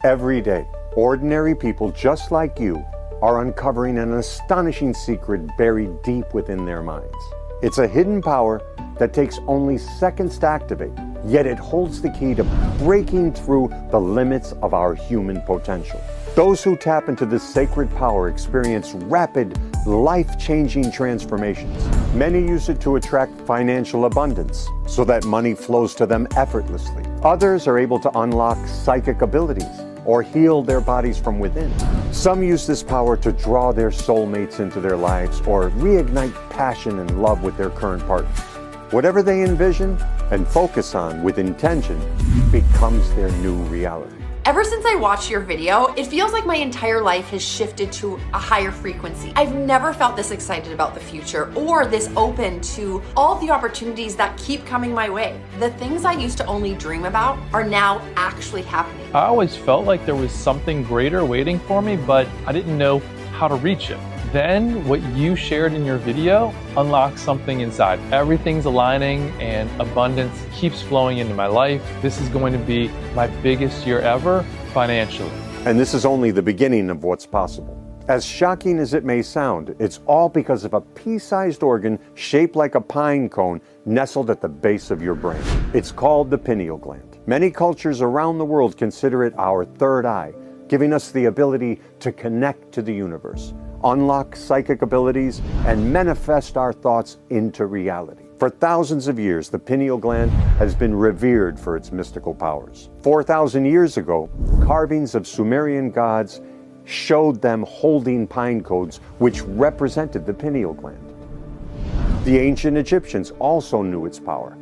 Every day, ordinary people just like you are uncovering an astonishing secret buried deep within their minds. It's a hidden power that takes only seconds to activate, yet it holds the key to breaking through the limits of our human potential. Those who tap into this sacred power experience rapid, life-changing transformations. Many use it to attract financial abundance so that money flows to them effortlessly. Others are able to unlock psychic abilities or heal their bodies from within. Some use this power to draw their soulmates into their lives or reignite passion and love with their current partners. Whatever they envision and focus on with intention becomes their new reality. Ever since I watched your video, it feels like my entire life has shifted to a higher frequency. I've never felt this excited about the future or this open to all the opportunities that keep coming my way. The things I used to only dream about are now actually happening. I always felt like there was something greater waiting for me, but I didn't know how to reach it. Then what you shared in your video unlocked something inside. Everything's aligning and abundance keeps flowing into my life. This is going to be my biggest year ever financially. And this is only the beginning of what's possible. As shocking as it may sound, it's all because of a pea-sized organ shaped like a pine cone nestled at the base of your brain. It's called the pineal gland. Many cultures around the world consider it our third eye, giving us the ability to connect to the universe, unlock psychic abilities, and manifest our thoughts into reality. For thousands of years, the pineal gland has been revered for its mystical powers. 4,000 years ago, carvings of Sumerian gods showed them holding pine cones, which represented the pineal gland. The ancient Egyptians also knew its power.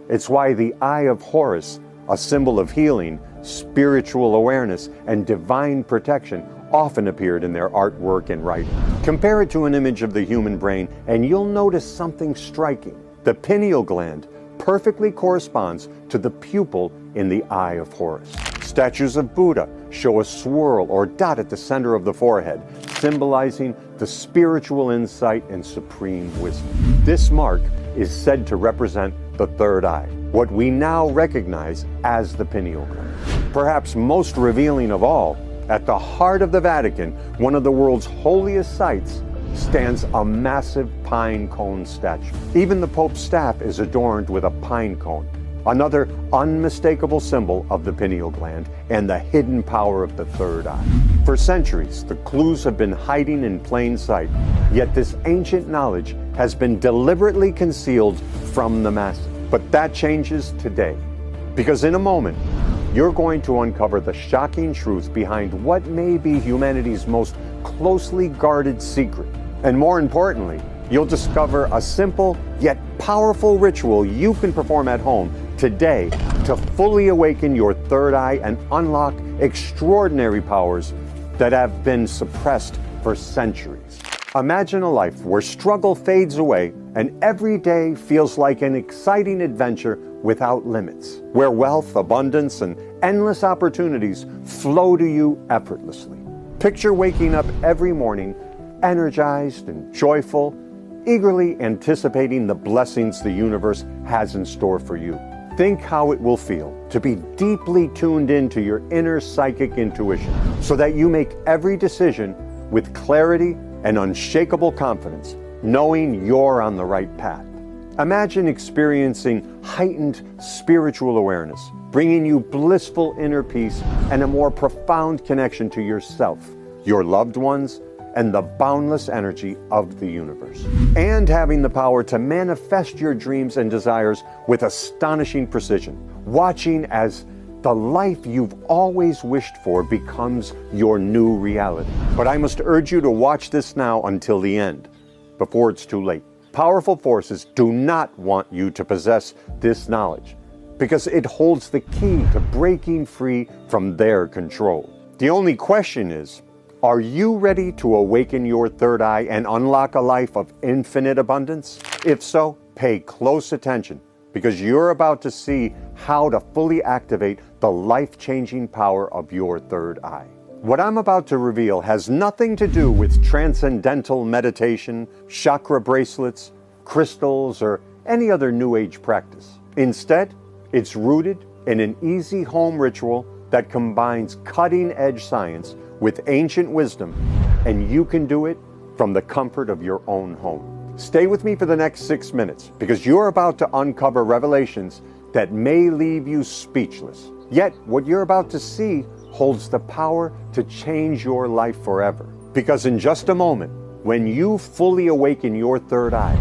It's why the Eye of Horus, a symbol of healing, spiritual awareness, and divine protection, often appeared in their artwork and writing. Compare it to an image of the human brain and you'll notice something striking. The pineal gland perfectly corresponds to the pupil in the Eye of Horus. Statues of Buddha show a swirl or dot at the center of the forehead, symbolizing the spiritual insight and supreme wisdom. This mark is said to represent the third eye, what we now recognize as the pineal gland. Perhaps most revealing of all, at the heart of the Vatican, one of the world's holiest sites, stands a massive pine cone statue. Even the Pope's staff is adorned with a pine cone, another unmistakable symbol of the pineal gland and the hidden power of the third eye. For centuries, the clues have been hiding in plain sight, yet this ancient knowledge has been deliberately concealed from the masses. But that changes today, because in a moment, you're going to uncover the shocking truth behind what may be humanity's most closely guarded secret. And more importantly, you'll discover a simple yet powerful ritual you can perform at home today to fully awaken your third eye and unlock extraordinary powers that have been suppressed for centuries. Imagine a life where struggle fades away and every day feels like an exciting adventure without limits, where wealth, abundance, and endless opportunities flow to you effortlessly. Picture waking up every morning energized and joyful, eagerly anticipating the blessings the universe has in store for you. Think how it will feel to be deeply tuned into your inner psychic intuition so that you make every decision with clarity and unshakable confidence, knowing you're on the right path. Imagine experiencing heightened spiritual awareness, bringing you blissful inner peace and a more profound connection to yourself, your loved ones, and the boundless energy of the universe. And having the power to manifest your dreams and desires with astonishing precision, watching as the life you've always wished for becomes your new reality. But I must urge you to watch this now until the end, before it's too late. Powerful forces do not want you to possess this knowledge because it holds the key to breaking free from their control. The only question is, are you ready to awaken your third eye and unlock a life of infinite abundance? If so, pay close attention because you're about to see how to fully activate the life-changing power of your third eye. What I'm about to reveal has nothing to do with transcendental meditation, chakra bracelets, crystals, or any other New Age practice. Instead, it's rooted in an easy home ritual that combines cutting-edge science with ancient wisdom, and you can do it from the comfort of your own home. Stay with me for the next 6 minutes, because you're about to uncover revelations that may leave you speechless. Yet, what you're about to see holds the power to change your life forever. Because in just a moment, when you fully awaken your third eye,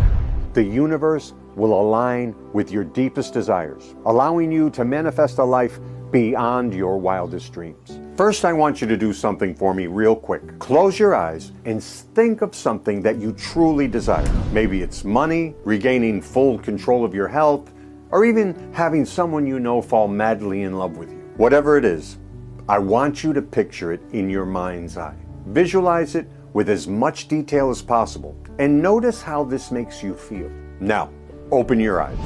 the universe will align with your deepest desires, allowing you to manifest a life beyond your wildest dreams. First, I want you to do something for me real quick. Close your eyes and think of something that you truly desire. Maybe it's money, regaining full control of your health, or even having someone you know fall madly in love with you. Whatever it is, I want you to picture it in your mind's eye. Visualize it with as much detail as possible, and notice how this makes you feel. Now, open your eyes.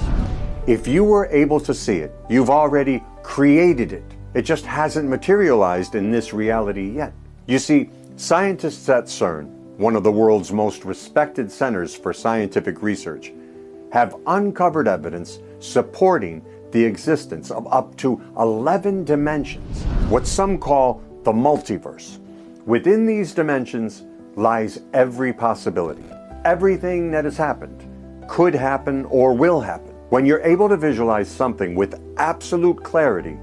If you were able to see it, you've already created it. It just hasn't materialized in this reality yet. You see, scientists at CERN, one of the world's most respected centers for scientific research, have uncovered evidence supporting the existence of up to 11 dimensions, what some call the multiverse. Within these dimensions lies every possibility. Everything that has happened, could happen, or will happen. When you're able to visualize something with absolute clarity,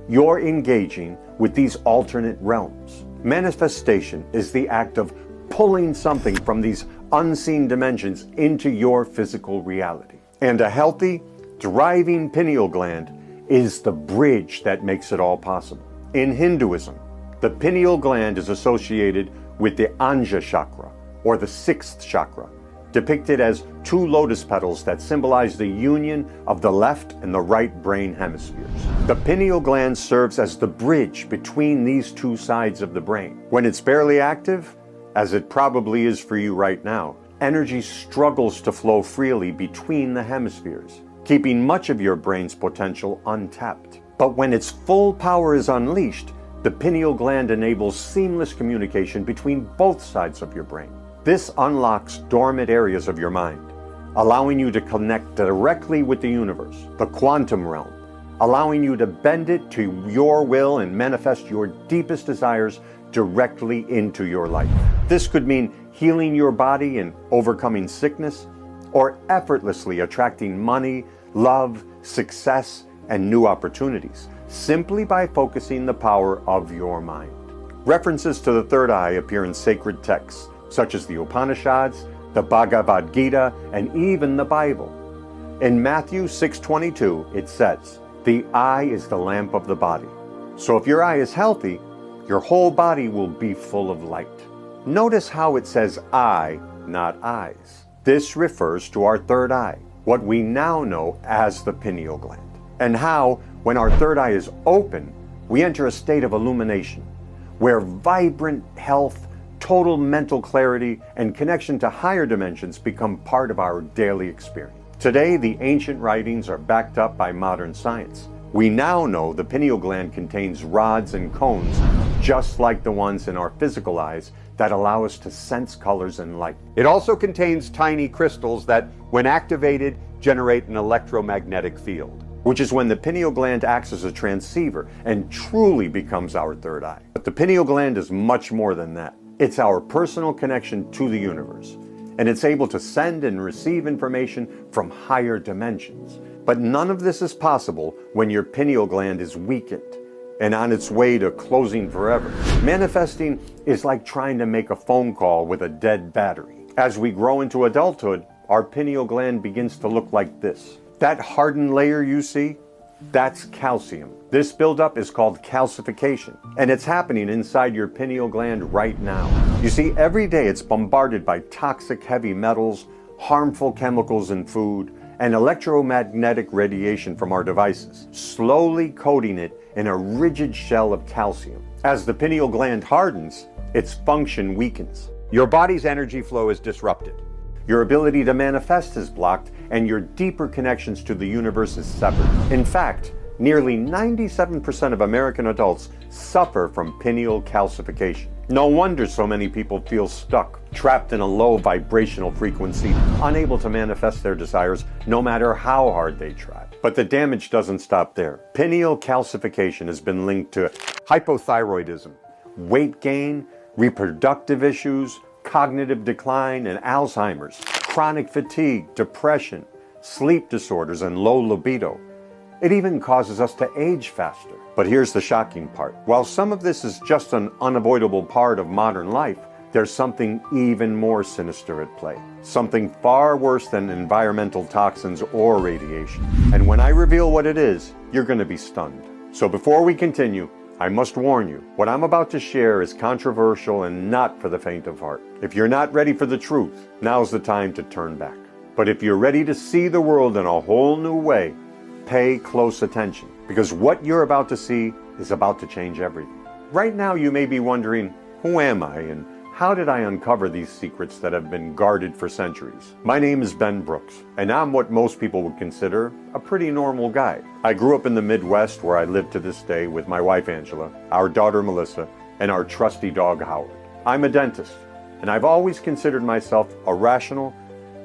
you're engaging with these alternate realms. Manifestation is the act of pulling something from these unseen dimensions into your physical reality. And a healthy, thriving pineal gland is the bridge that makes it all possible. In Hinduism, the pineal gland is associated with the Anja chakra, or the sixth chakra, depicted as two lotus petals that symbolize the union of the left and the right brain hemispheres. The pineal gland serves as the bridge between these two sides of the brain. When it's barely active, as it probably is for you right now, energy struggles to flow freely between the hemispheres, keeping much of your brain's potential untapped. But when its full power is unleashed, the pineal gland enables seamless communication between both sides of your brain. This unlocks dormant areas of your mind, allowing you to connect directly with the universe, the quantum realm, allowing you to bend it to your will and manifest your deepest desires directly into your life. This could mean healing your body and overcoming sickness, or effortlessly attracting money, love, success, and new opportunities, simply by focusing the power of your mind. References to the third eye appear in sacred texts, such as the Upanishads, the Bhagavad Gita, and even the Bible. In Matthew 6:22, it says, "The eye is the lamp of the body." So if your eye is healthy, your whole body will be full of light. Notice how it says eye, not eyes. This refers to our third eye, what we now know as the pineal gland, and how, when our third eye is open, we enter a state of illumination, where vibrant health, total mental clarity, and connection to higher dimensions become part of our daily experience. Today, the ancient writings are backed up by modern science. We now know the pineal gland contains rods and cones, just like the ones in our physical eyes, that allow us to sense colors and light. It also contains tiny crystals that, when activated, generate an electromagnetic field, which is when the pineal gland acts as a transceiver and truly becomes our third eye. But the pineal gland is much more than that. It's our personal connection to the universe, and it's able to send and receive information from higher dimensions. But none of this is possible when your pineal gland is weakened and on its way to closing forever. Manifesting is like trying to make a phone call with a dead battery. As we grow into adulthood, our pineal gland begins to look like this. That hardened layer you see, that's calcium. This buildup is called calcification, and it's happening inside your pineal gland right now. You see, every day it's bombarded by toxic heavy metals, harmful chemicals in food, and electromagnetic radiation from our devices, slowly coating it in a rigid shell of calcium. As the pineal gland hardens, its function weakens. Your body's energy flow is disrupted. Your ability to manifest is blocked, and your deeper connections to the universe is severed. In fact, nearly 97% of American adults suffer from pineal calcification. No wonder so many people feel stuck, trapped in a low vibrational frequency, unable to manifest their desires no matter how hard they try. But the damage doesn't stop there. Pineal calcification has been linked to hypothyroidism, weight gain, reproductive issues, cognitive decline, and Alzheimer's, chronic fatigue, depression, sleep disorders, and low libido. It even causes us to age faster. But here's the shocking part. While some of this is just an unavoidable part of modern life, there's something even more sinister at play. Something far worse than environmental toxins or radiation. And when I reveal what it is, you're going to be stunned. So before we continue, I must warn you, what I'm about to share is controversial and not for the faint of heart. If you're not ready for the truth, now's the time to turn back. But if you're ready to see the world in a whole new way, pay close attention, because what you're about to see is about to change everything. Right now you may be wondering, who am I and how did I uncover these secrets that have been guarded for centuries? My name is Ben Brooks, and I'm what most people would consider a pretty normal guy. I grew up in the Midwest, where I live to this day with my wife Angela, our daughter Melissa, and our trusty dog Howard. I'm a dentist, and I've always considered myself a rational,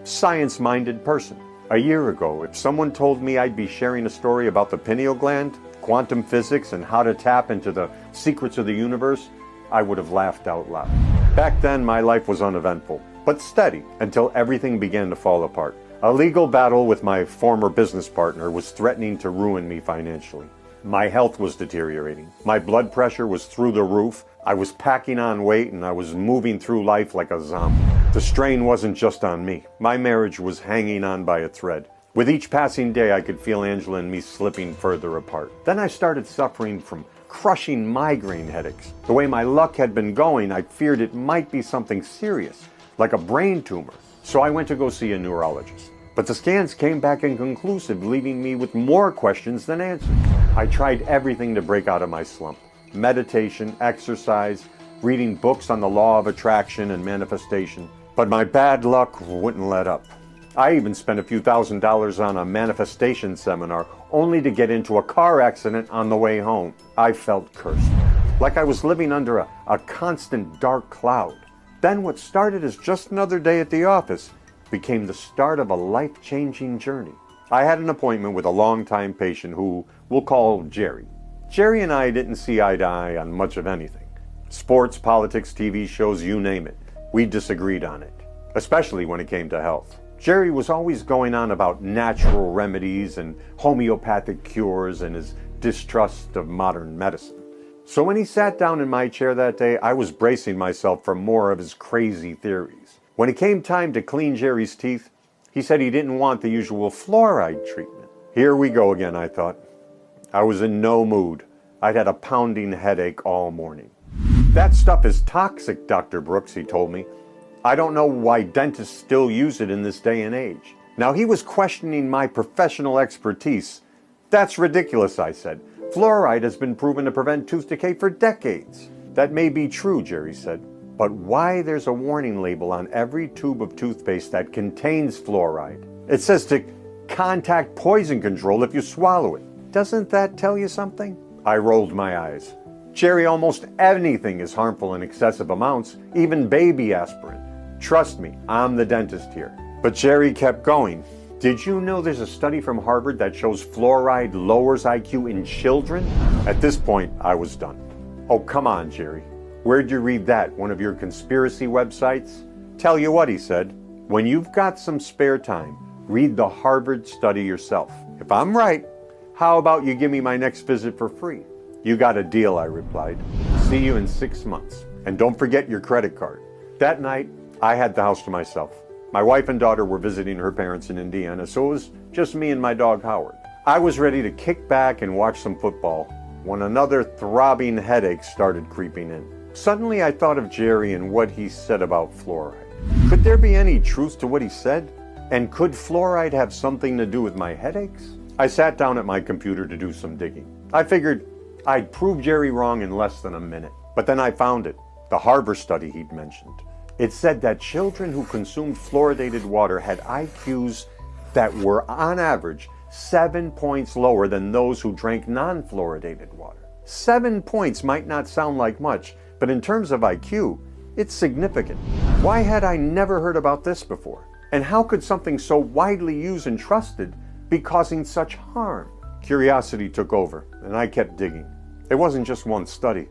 science-minded person. A year ago, if someone told me I'd be sharing a story about the pineal gland, quantum physics, and how to tap into the secrets of the universe, I would have laughed out loud. Back then, my life was uneventful, but steady, until everything began to fall apart. A legal battle with my former business partner was threatening to ruin me financially. My health was deteriorating. My blood pressure was through the roof. I was packing on weight, and I was moving through life like a zombie. The strain wasn't just on me. My marriage was hanging on by a thread. With each passing day, I could feel Angela and me slipping further apart. Then I started suffering from crushing migraine headaches. The way my luck had been going, I feared it might be something serious, like a brain tumor. So I went to go see a neurologist. But the scans came back inconclusive, leaving me with more questions than answers. I tried everything to break out of my slump. Meditation, exercise, reading books on the law of attraction and manifestation. But my bad luck wouldn't let up. I even spent a few $1,000s on a manifestation seminar, only to get into a car accident on the way home. I felt cursed, like I was living under a constant dark cloud. Then what started as just another day at the office became the start of a life-changing journey. I had an appointment with a longtime patient who we'll call Jerry. Jerry and I didn't see eye to eye on much of anything. Sports, politics, TV shows, you name it. We disagreed on it, especially when it came to health. Jerry was always going on about natural remedies and homeopathic cures and his distrust of modern medicine. So when he sat down in my chair that day, I was bracing myself for more of his crazy theories. When it came time to clean Jerry's teeth, he said he didn't want the usual fluoride treatment. Here we go again, I thought. I was in no mood. I'd had a pounding headache all morning. That stuff is toxic, Dr. Brooks, he told me. I don't know why dentists still use it in this day and age. Now, he was questioning my professional expertise. That's ridiculous, I said. Fluoride has been proven to prevent tooth decay for decades. That may be true, Jerry said. But why there's a warning label on every tube of toothpaste that contains fluoride? It says to contact poison control if you swallow it. Doesn't that tell you something? I rolled my eyes. Jerry, almost anything is harmful in excessive amounts, even baby aspirin. Trust me, I'm the dentist here. But Jerry kept going. Did you know there's a study from Harvard that shows fluoride lowers IQ in children? At this point, I was done. Oh, come on, Jerry. Where'd you read that? One of your conspiracy websites? Tell you what, he said. When you've got some spare time, read the Harvard study yourself. If I'm right, how about you give me my next visit for free? You got a deal, I replied. See you in 6 months. And don't forget your credit card. That night, I had the house to myself. My wife and daughter were visiting her parents in Indiana, so it was just me and my dog Howard. I was ready to kick back and watch some football when another throbbing headache started creeping in. Suddenly I thought of Jerry and what he said about fluoride. Could there be any truth to what he said? And could fluoride have something to do with my headaches? I sat down at my computer to do some digging. I figured I'd prove Jerry wrong in less than a minute. But then I found it, the Harvard study he'd mentioned. It said that children who consumed fluoridated water had IQs that were, on average, 7 points lower than those who drank non-fluoridated water. 7 points might not sound like much, but in terms of IQ, it's significant. Why had I never heard about this before? And how could something so widely used and trusted be causing such harm? Curiosity took over, and I kept digging. It wasn't just one study.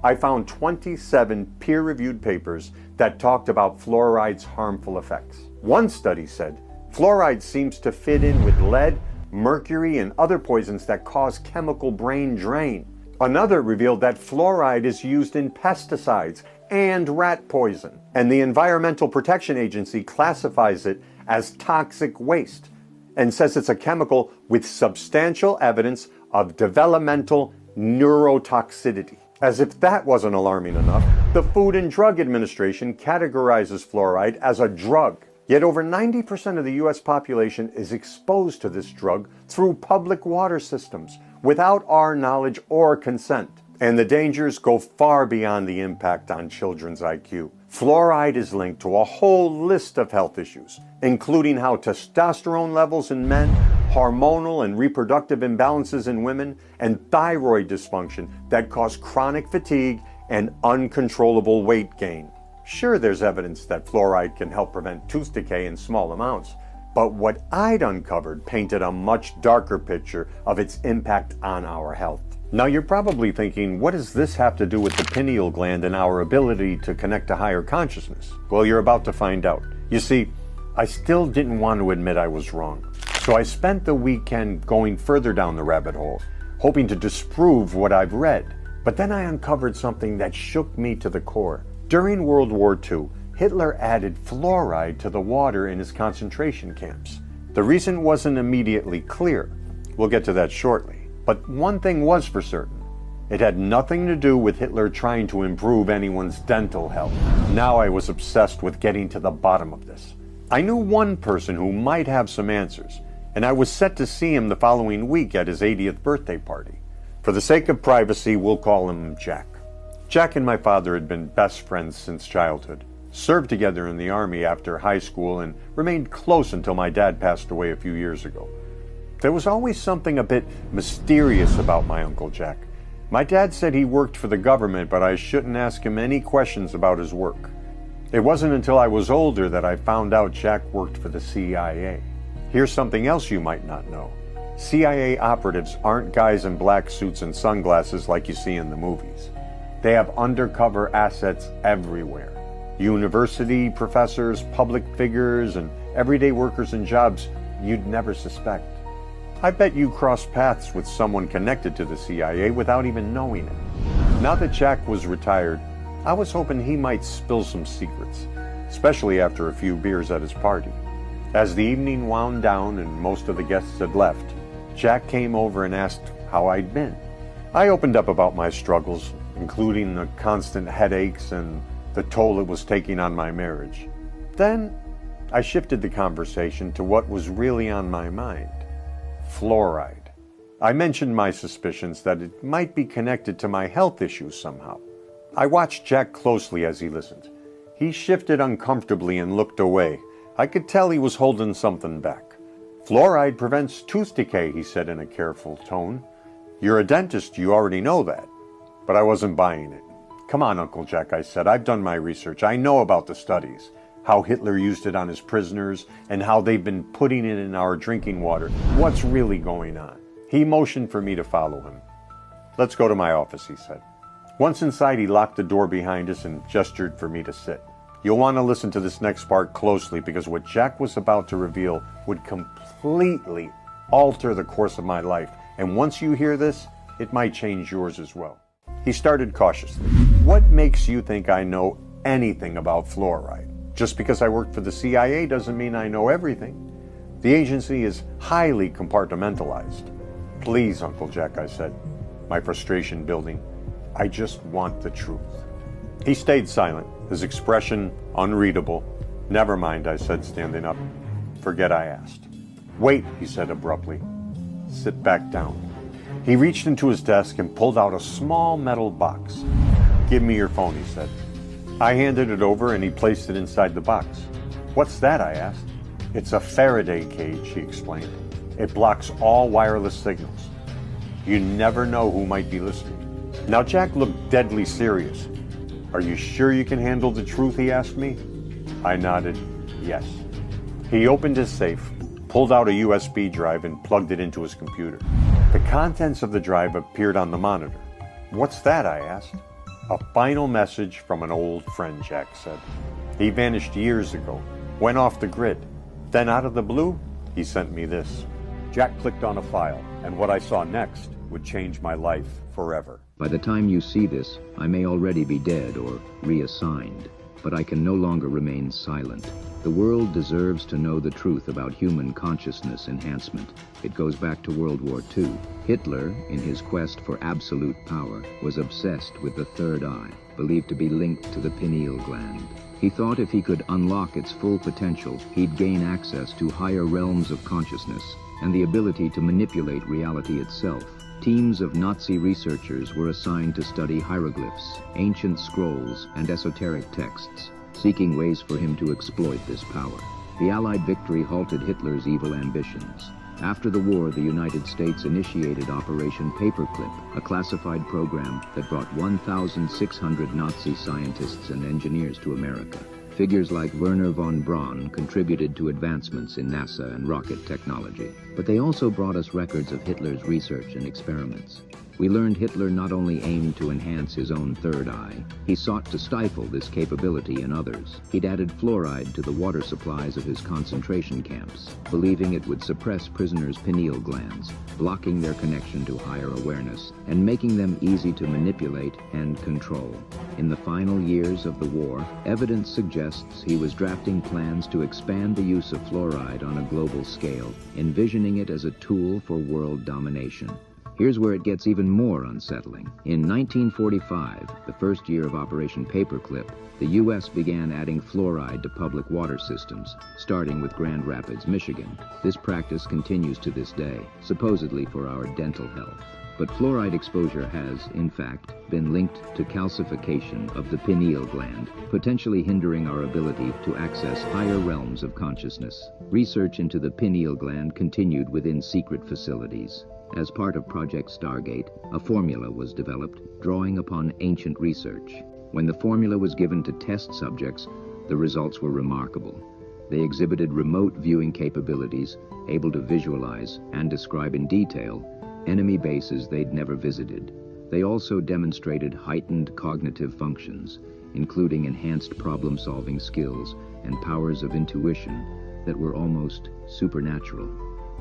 I found 27 peer-reviewed papers that talked about fluoride's harmful effects. One study said fluoride seems to fit in with lead, mercury, and other poisons that cause chemical brain drain. Another revealed that fluoride is used in pesticides and rat poison, and the Environmental Protection Agency classifies it as toxic waste and says it's a chemical with substantial evidence of developmental neurotoxicity. As if that wasn't alarming enough, the Food and Drug Administration categorizes fluoride as a drug. Yet over 90% of the U.S. population is exposed to this drug through public water systems without our knowledge or consent. And the dangers go far beyond the impact on children's IQ. Fluoride is linked to a whole list of health issues, including how testosterone levels in men, hormonal and reproductive imbalances in women, and thyroid dysfunction that cause chronic fatigue and uncontrollable weight gain. Sure, there's evidence that fluoride can help prevent tooth decay in small amounts, but what I'd uncovered painted a much darker picture of its impact on our health. Now you're probably thinking, what does this have to do with the pineal gland and our ability to connect to higher consciousness? Well, you're about to find out. You see, I still didn't want to admit I was wrong. So I spent the weekend going further down the rabbit hole, hoping to disprove what I've read. But then I uncovered something that shook me to the core. During World War II, Hitler added fluoride to the water in his concentration camps. The reason wasn't immediately clear. We'll get to that shortly. But one thing was for certain. It had nothing to do with Hitler trying to improve anyone's dental health. Now I was obsessed with getting to the bottom of this. I knew one person who might have some answers, and I was set to see him the following week at his 80th birthday party. For the sake of privacy, we'll call him Jack. Jack and my father had been best friends since childhood, served together in the Army after high school, and remained close until my dad passed away a few years ago. There was always something a bit mysterious about my Uncle Jack. My dad said he worked for the government, but I shouldn't ask him any questions about his work. It wasn't until I was older that I found out Jack worked for the CIA. Here's something else you might not know. CIA operatives aren't guys in black suits and sunglasses like you see in the movies. They have undercover assets everywhere. University professors, public figures, and everyday workers in jobs you'd never suspect. I bet you crossed paths with someone connected to the CIA without even knowing it. Now that Jack was retired, I was hoping he might spill some secrets, especially after a few beers at his party. As the evening wound down and most of the guests had left, Jack came over and asked how I'd been. I opened up about my struggles, including the constant headaches and the toll it was taking on my marriage. Then I shifted the conversation to what was really on my mind. Fluoride. I mentioned my suspicions that it might be connected to my health issues somehow. I watched Jack closely as he listened. He shifted uncomfortably and looked away. I could tell he was holding something back. Fluoride prevents tooth decay, he said in a careful tone. You're a dentist, you already know that. But I wasn't buying it. Come on, Uncle Jack, I said. I've done my research. I know about the studies. How Hitler used it on his prisoners, and how they've been putting it in our drinking water. What's really going on? He motioned for me to follow him. Let's go to my office, he said. Once inside, he locked the door behind us and gestured for me to sit. You'll want to listen to this next part closely because what Jack was about to reveal would completely alter the course of my life. And once you hear this, it might change yours as well. He started cautiously. What makes you think I know anything about fluoride? Just because I worked for the CIA doesn't mean I know everything. The agency is highly compartmentalized. Please, Uncle Jack, I said, my frustration building. I just want the truth. He stayed silent, his expression unreadable. Never mind, I said, standing up. Forget I asked. Wait, he said abruptly. Sit back down. He reached into his desk and pulled out a small metal box. Give me your phone, he said. I handed it over and he placed it inside the box. What's that? I asked. It's a Faraday cage, he explained. It blocks all wireless signals. You never know who might be listening. Now Jack looked deadly serious. Are you sure you can handle the truth, he asked me. I nodded, yes. He opened his safe, pulled out a USB drive and plugged it into his computer. The contents of the drive appeared on the monitor. "What's that?" I asked. "A final message from an old friend," Jack said. "He vanished years ago, went off the grid. Then out of the blue, he sent me this." Jack clicked on a file, and what I saw next would change my life forever. By the time you see this, I may already be dead or reassigned, but I can no longer remain silent. The world deserves to know the truth about human consciousness enhancement. It goes back to World War II. Hitler, in his quest for absolute power, was obsessed with the third eye, believed to be linked to the pineal gland. He thought if he could unlock its full potential, he'd gain access to higher realms of consciousness and the ability to manipulate reality itself. Teams of Nazi researchers were assigned to study hieroglyphs, ancient scrolls, and esoteric texts, seeking ways for him to exploit this power. The Allied victory halted Hitler's evil ambitions. After the war, the United States initiated Operation Paperclip, a classified program that brought 1,600 Nazi scientists and engineers to America. Figures like Werner von Braun contributed to advancements in NASA and rocket technology. But they also brought us records of Hitler's research and experiments. We learned Hitler not only aimed to enhance his own third eye, he sought to stifle this capability in others. He'd added fluoride to the water supplies of his concentration camps, believing it would suppress prisoners' pineal glands, blocking their connection to higher awareness, and making them easy to manipulate and control. In the final years of the war, evidence suggests he was drafting plans to expand the use of fluoride on a global scale, envisioning it as a tool for world domination. Here's where it gets even more unsettling. In 1945, the first year of Operation Paperclip, the U.S. began adding fluoride to public water systems, starting with Grand Rapids, Michigan. This practice continues to this day, supposedly for our dental health. But fluoride exposure has, in fact, been linked to calcification of the pineal gland, potentially hindering our ability to access higher realms of consciousness. Research into the pineal gland continued within secret facilities. As part of Project Stargate, a formula was developed, drawing upon ancient research. When the formula was given to test subjects, the results were remarkable. They exhibited remote viewing capabilities, able to visualize and describe in detail enemy bases they'd never visited. They also demonstrated heightened cognitive functions, including enhanced problem-solving skills and powers of intuition that were almost supernatural.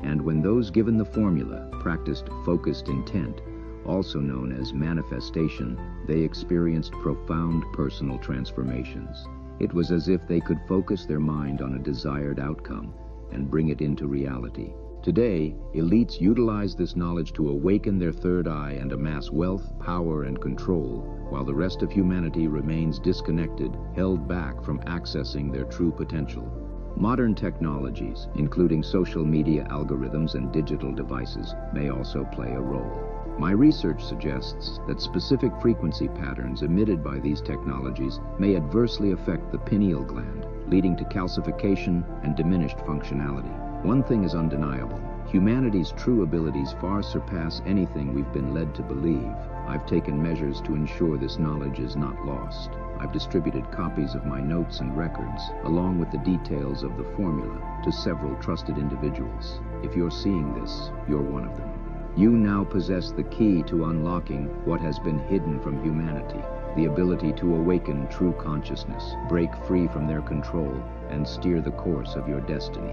And when those given the formula practiced focused intent, also known as manifestation, they experienced profound personal transformations. It was as if they could focus their mind on a desired outcome and bring it into reality. Today, elites utilize this knowledge to awaken their third eye and amass wealth, power, and control, while the rest of humanity remains disconnected, held back from accessing their true potential. Modern technologies, including social media algorithms and digital devices, may also play a role. My research suggests that specific frequency patterns emitted by these technologies may adversely affect the pineal gland, leading to calcification and diminished functionality. One thing is undeniable. Humanity's true abilities far surpass anything we've been led to believe. I've taken measures to ensure this knowledge is not lost. I've distributed copies of my notes and records, along with the details of the formula, to several trusted individuals. If you're seeing this, you're one of them. You now possess the key to unlocking what has been hidden from humanity, the ability to awaken true consciousness, break free from their control, and steer the course of your destiny.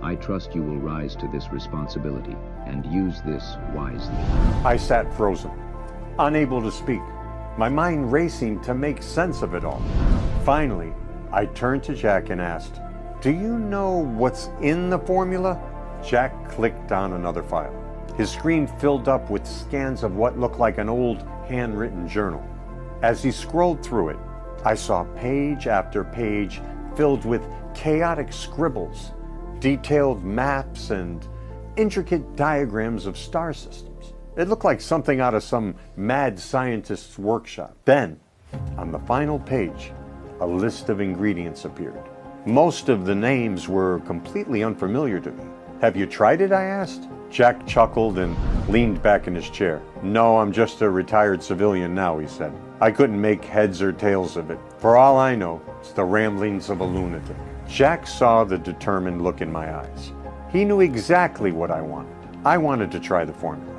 I trust you will rise to this responsibility and use this wisely. I sat frozen, unable to speak, my mind racing to make sense of it all. Finally, I turned to Jack and asked, "Do you know what's in the formula?" Jack clicked on another file. His screen filled up with scans of what looked like an old handwritten journal. As he scrolled through it, I saw page after page filled with chaotic scribbles, detailed maps, and intricate diagrams of star systems. It looked like something out of some mad scientist's workshop. Then, on the final page, a list of ingredients appeared. Most of the names were completely unfamiliar to me. "Have you tried it?" I asked. Jack chuckled and leaned back in his chair. "No, I'm just a retired civilian now," he said. "I couldn't make heads or tails of it. For all I know, it's the ramblings of a lunatic." Jack saw the determined look in my eyes. He knew exactly what I wanted. I wanted to try the formula.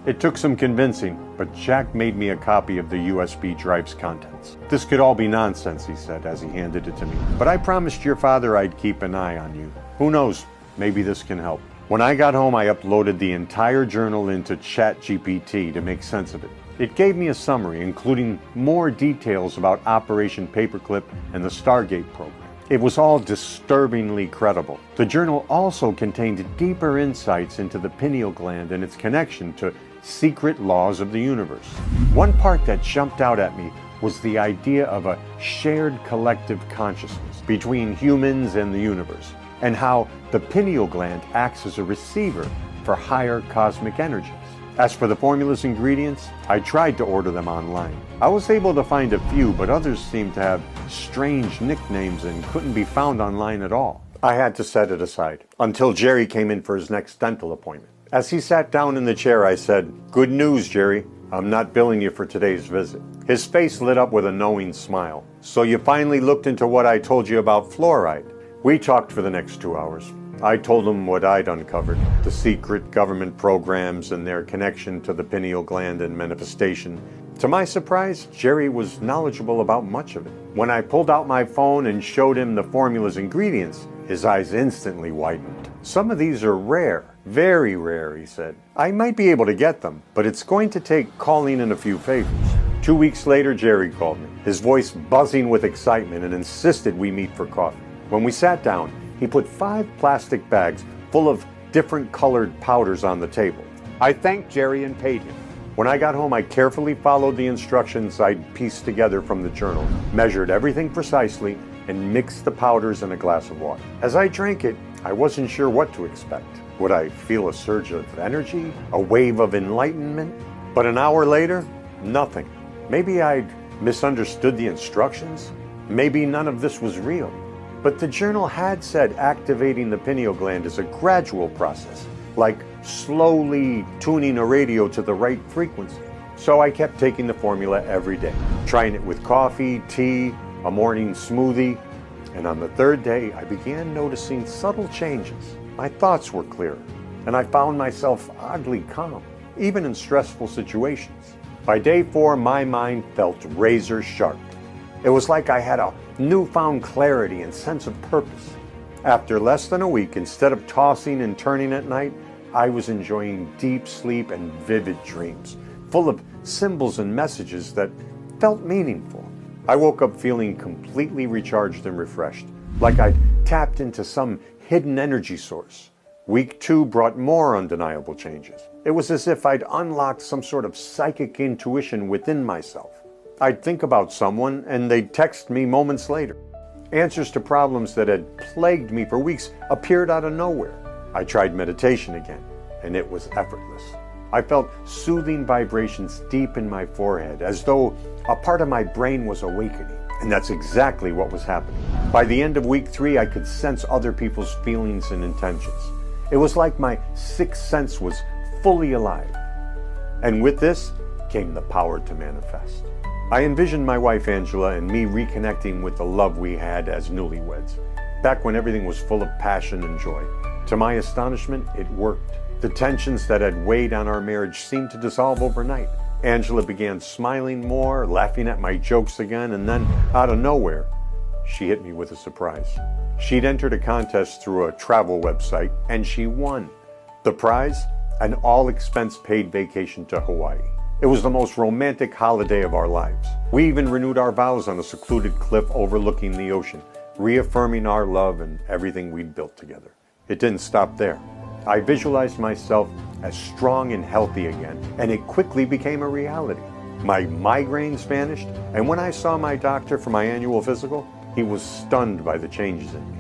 It took some convincing, but Jack made me a copy of the USB drive's contents. This could all be nonsense, he said as he handed it to me. But I promised your father I'd keep an eye on you. Who knows, maybe this can help. When I got home, I uploaded the entire journal into ChatGPT to make sense of it. It gave me a summary, including more details about Operation Paperclip and the Stargate program. It was all disturbingly credible. The journal also contained deeper insights into the pineal gland and its connection to secret laws of the universe. One part that jumped out at me was the idea of a shared collective consciousness between humans and the universe, and how the pineal gland acts as a receiver for higher cosmic energies. As for the formula's ingredients, I tried to order them online. I was able to find a few, but others seemed to have strange nicknames and couldn't be found online at all. I had to set it aside until Jerry came in for his next dental appointment. As he sat down in the chair, I said, "Good news, Jerry. I'm not billing you for today's visit." His face lit up with a knowing smile. "So you finally looked into what I told you about fluoride?" We talked for the next 2 hours. I told him what I'd uncovered, the secret government programs and their connection to the pineal gland and manifestation. To my surprise, Jerry was knowledgeable about much of it. When I pulled out my phone and showed him the formula's ingredients, his eyes instantly widened. "Some of these are rare, very rare," he said. "I might be able to get them, but it's going to take calling in a few favors." 2 weeks later, Jerry called me, his voice buzzing with excitement, and insisted we meet for coffee. When we sat down, he put 5 plastic bags full of different colored powders on the table. I thanked Jerry and paid him. When I got home, I carefully followed the instructions I'd pieced together from the journal, measured everything precisely, and mixed the powders in a glass of water. As I drank it, I wasn't sure what to expect. Would I feel a surge of energy, a wave of enlightenment? But an hour later, nothing. Maybe I'd misunderstood the instructions. Maybe none of this was real. But the journal had said activating the pineal gland is a gradual process, like slowly tuning a radio to the right frequency. So I kept taking the formula every day, trying it with coffee, tea, a morning smoothie. And on the 3rd day, I began noticing subtle changes. My thoughts were clearer, and I found myself oddly calm, even in stressful situations. By day 4, my mind felt razor sharp. It was like I had a newfound clarity and sense of purpose. After less than a week, instead of tossing and turning at night, I was enjoying deep sleep and vivid dreams, full of symbols and messages that felt meaningful. I woke up feeling completely recharged and refreshed, like I'd tapped into some hidden energy source. Week 2 brought more undeniable changes. It was as if I'd unlocked some sort of psychic intuition within myself. I'd think about someone and they'd text me moments later. Answers to problems that had plagued me for weeks appeared out of nowhere. I tried meditation again, and it was effortless. I felt soothing vibrations deep in my forehead, as though a part of my brain was awakening. And that's exactly what was happening. By the end of week 3, I could sense other people's feelings and intentions. It was like my 6th sense was fully alive. And with this came the power to manifest. I envisioned my wife Angela and me reconnecting with the love we had as newlyweds, back when everything was full of passion and joy. To my astonishment, it worked. The tensions that had weighed on our marriage seemed to dissolve overnight. Angela began smiling more, laughing at my jokes again, and then, out of nowhere, she hit me with a surprise. She'd entered a contest through a travel website, and she won. The prize? An all-expense-paid vacation to Hawaii. It was the most romantic holiday of our lives. We even renewed our vows on a secluded cliff overlooking the ocean, reaffirming our love and everything we'd built together. It didn't stop there. I visualized myself as strong and healthy again, and it quickly became a reality. My migraines vanished, and when I saw my doctor for my annual physical, he was stunned by the changes in me.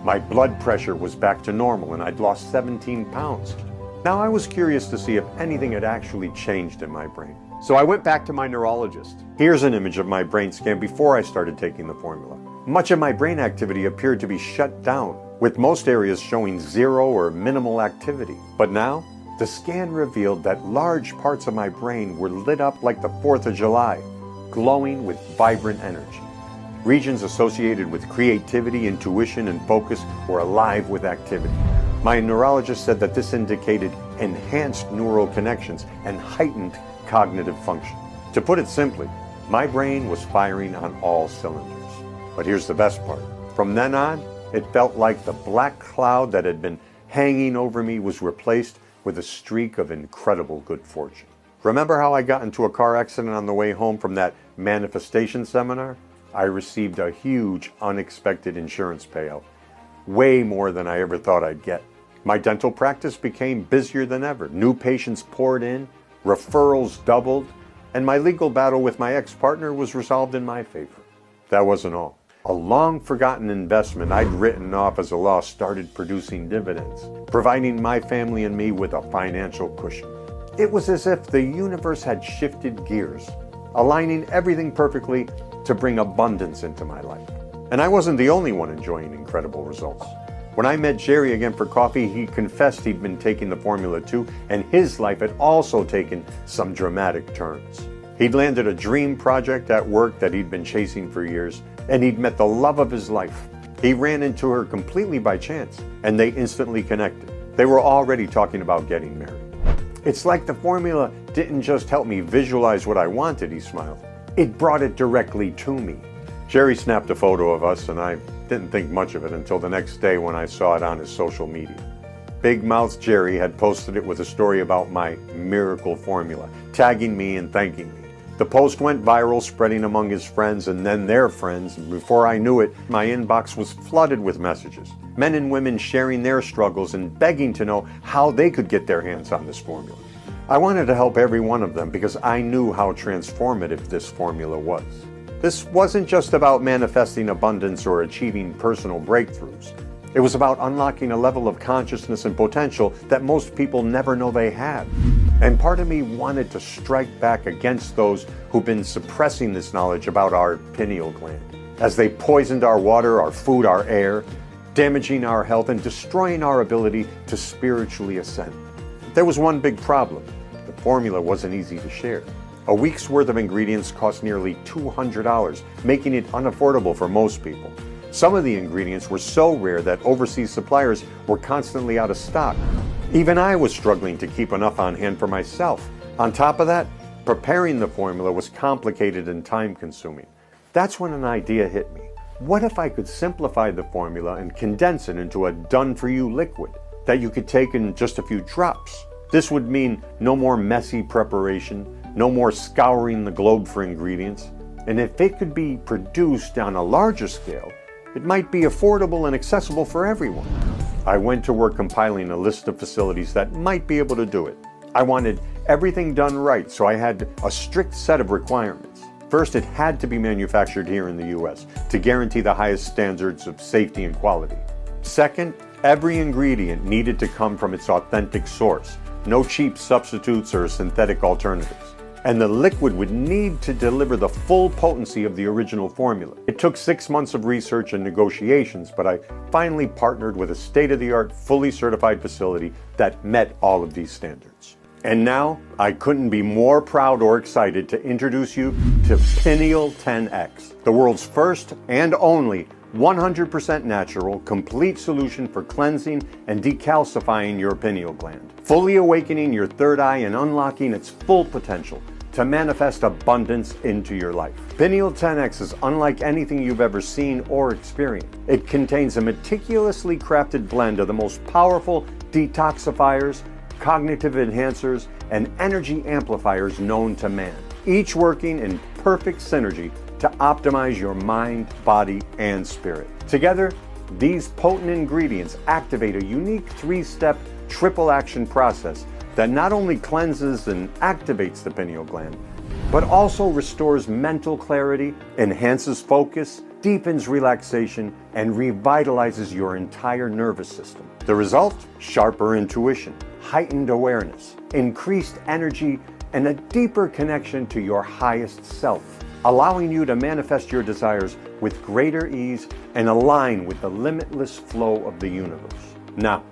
My blood pressure was back to normal, and I'd lost 17 pounds. Now I was curious to see if anything had actually changed in my brain. So I went back to my neurologist. Here's an image of my brain scan before I started taking the formula. Much of my brain activity appeared to be shut down, with most areas showing zero or minimal activity. But now, the scan revealed that large parts of my brain were lit up like the 4th of July, glowing with vibrant energy. Regions associated with creativity, intuition, and focus were alive with activity. My neurologist said that this indicated enhanced neural connections and heightened cognitive function. To put it simply, my brain was firing on all cylinders. But here's the best part. From then on, it felt like the black cloud that had been hanging over me was replaced with a streak of incredible good fortune. Remember how I got into a car accident on the way home from that manifestation seminar? I received a huge, unexpected insurance payout, way more than I ever thought I'd get. My dental practice became busier than ever. New patients poured in, referrals doubled, and my legal battle with my ex-partner was resolved in my favor. That wasn't all. A long-forgotten investment I'd written off as a loss started producing dividends, providing my family and me with a financial cushion. It was as if the universe had shifted gears, aligning everything perfectly to bring abundance into my life. And I wasn't the only one enjoying incredible results. When I met Jerry again for coffee, he confessed he'd been taking the formula too, and his life had also taken some dramatic turns. He'd landed a dream project at work that he'd been chasing for years, and he'd met the love of his life. He ran into her completely by chance, and they instantly connected. They were already talking about getting married. It's like the formula didn't just help me visualize what I wanted, he smiled. It brought it directly to me. Jerry snapped a photo of us, and I didn't think much of it until the next day when I saw it on his social media. Big Mouth Jerry had posted it with a story about my miracle formula, tagging me and thanking me. The post went viral, spreading among his friends and then their friends, and before I knew it, my inbox was flooded with messages. Men and women sharing their struggles and begging to know how they could get their hands on this formula. I wanted to help every one of them because I knew how transformative this formula was. This wasn't just about manifesting abundance or achieving personal breakthroughs. It was about unlocking a level of consciousness and potential that most people never know they have. And part of me wanted to strike back against those who've been suppressing this knowledge about our pineal gland, as they poisoned our water, our food, our air, damaging our health and destroying our ability to spiritually ascend. There was one big problem. The formula wasn't easy to share. A week's worth of ingredients cost nearly $200, making it unaffordable for most people. Some of the ingredients were so rare that overseas suppliers were constantly out of stock. Even I was struggling to keep enough on hand for myself. On top of that, preparing the formula was complicated and time-consuming. That's when an idea hit me. What if I could simplify the formula and condense it into a done-for-you liquid that you could take in just a few drops? This would mean no more messy preparation, no more scouring the globe for ingredients, and if it could be produced on a larger scale, it might be affordable and accessible for everyone. I went to work compiling a list of facilities that might be able to do it. I wanted everything done right, so I had a strict set of requirements. First, it had to be manufactured here in the US to guarantee the highest standards of safety and quality. Second, every ingredient needed to come from its authentic source. No cheap substitutes or synthetic alternatives. And the liquid would need to deliver the full potency of the original formula. It took 6 months of research and negotiations, but I finally partnered with a state-of-the-art, fully certified facility that met all of these standards. And now, I couldn't be more proud or excited to introduce you to Pineal 10X, the world's first and only 100% natural, complete solution for cleansing and decalcifying your pineal gland, fully awakening your third eye and unlocking its full potential to manifest abundance into your life. Pineal 10X is unlike anything you've ever seen or experienced. It contains a meticulously crafted blend of the most powerful detoxifiers, cognitive enhancers, and energy amplifiers known to man, each working in perfect synergy to optimize your mind, body, and spirit. Together, these potent ingredients activate a unique 3-step triple action process that not only cleanses and activates the pineal gland, but also restores mental clarity, enhances focus, deepens relaxation, and revitalizes your entire nervous system. The result? Sharper intuition, heightened awareness, increased energy, and a deeper connection to your highest self, allowing you to manifest your desires with greater ease and align with the limitless flow of the universe. Now,